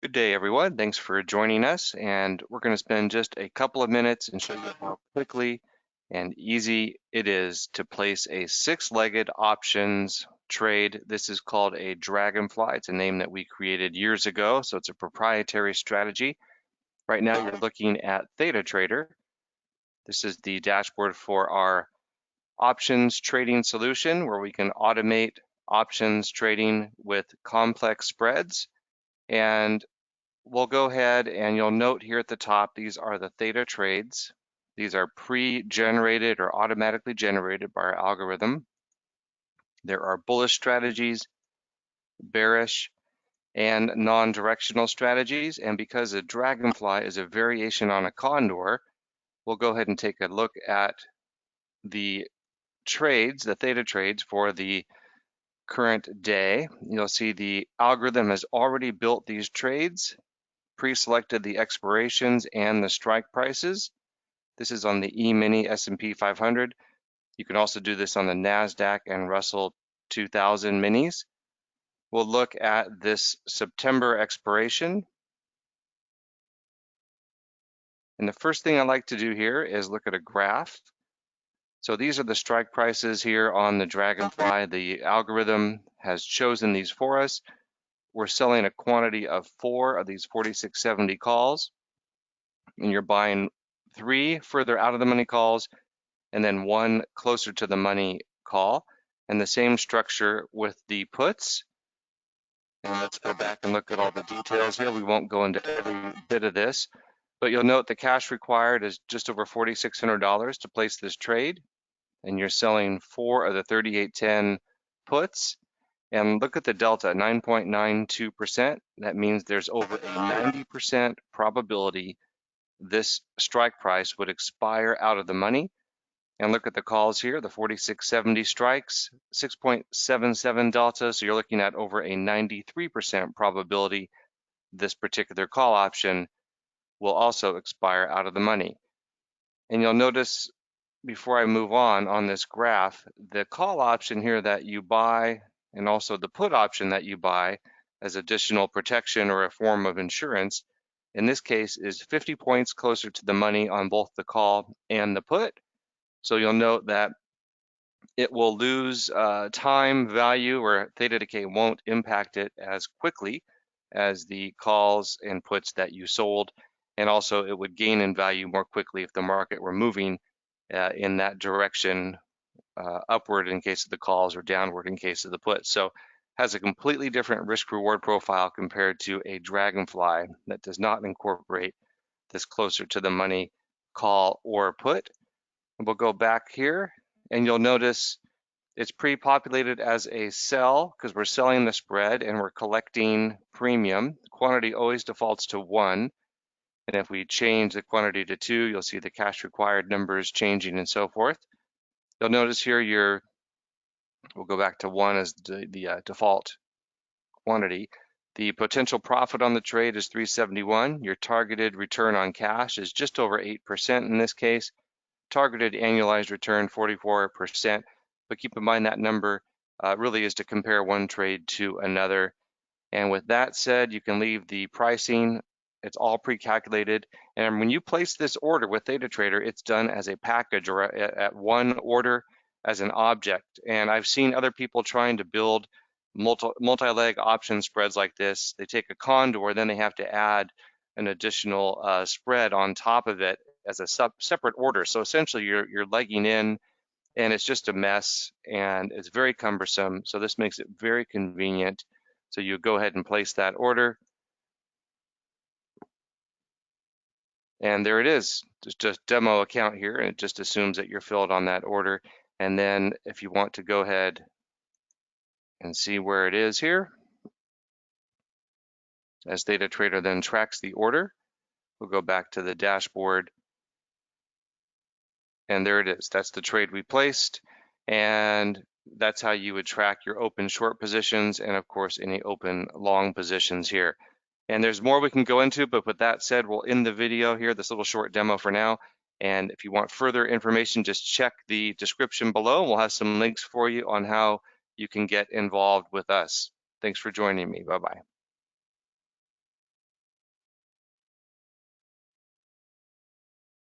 Good day, everyone. Thanks for joining us. And we're going to spend just a couple of minutes and show you how quickly and easy it is to place a six-legged options trade. This is called a Dragonfly. It's a name that we created years ago, so it's a proprietary strategy. Right now, you're looking at Theta Trader. This is the dashboard for our options trading solution where we can automate options trading with complex spreads. And we'll go ahead and you'll note here at the top, these are the theta trades. These are pre-generated or automatically generated by our algorithm. There are bullish strategies, bearish, and non-directional strategies. And because a dragonfly is a variation on a condor, we'll go ahead and take a look at the trades, the theta trades for the current day. You'll see the algorithm has already built these trades, pre-selected the expirations and the strike prices. This is on the E-mini S&P 500. You can also do this on the NASDAQ and Russell 2000 minis. We'll look at this September expiration. And the first thing I like to do here is look at a graph. So these are the strike prices here on the Dragonfly. The algorithm has chosen these for us. We're selling a quantity of 4 of these 4670 calls, and you're buying 3 further out of the money calls and then 1 closer to the money call. And the same structure with the puts. And let's go back and look at all the details here. We won't go into every bit of this, but you'll note the cash required is just over $4,600 to place this trade. And you're selling 4 of the 3810 puts. And look at the delta, 9.92%. That means there's over a 90% probability this strike price would expire out of the money. And look at the calls here, the 4670 strikes, 6.77 delta. So you're looking at over a 93% probability this particular call option will also expire out of the money. And you'll notice before I move on this graph, the call option here that you buy and also the put option that you buy as additional protection or a form of insurance, in this case is 50 points closer to the money on both the call and the put. So you'll note that it will lose time value, or theta decay won't impact it as quickly as the calls and puts that you sold. And also it would gain in value more quickly if the market were moving in that direction, upward in case of the calls or downward in case of the puts. So has a completely different risk reward profile compared to a dragonfly that does not incorporate this closer to the money call or put. We'll go back here and you'll notice it's pre-populated as a sell because we're selling the spread and we're collecting premium. The quantity always defaults to 1. And if we change the quantity to 2, you'll see the cash required numbers changing and so forth. You'll notice here we'll go back to 1 as the default quantity. The potential profit on the trade is 371. Your targeted return on cash is just over 8% in this case. Targeted annualized return 44%. But keep in mind that number really is to compare one trade to another. And with that said, you can leave the pricing. It's all pre-calculated. And when you place this order with Theta Trader, it's done as a package or at one order as an object. And I've seen other people trying to build multi-leg option spreads like this. They take a condor, then they have to add an additional spread on top of it as a separate order. So essentially you're legging in and it's just a mess and it's very cumbersome. So this makes it very convenient. So you go ahead and place that order. And there it is, just a demo account here, and it just assumes that you're filled on that order. And then if you want to go ahead and see where it is here, as Theta Trader then tracks the order, we'll go back to the dashboard. And there it is, that's the trade we placed. And that's how you would track your open short positions and of course any open long positions here. And there's more we can go into, but with that said, we'll end the video here, this little short demo for now. And if you want further information, just check the description below. We'll have some links for you on how you can get involved with us. Thanks for joining me. Bye-bye.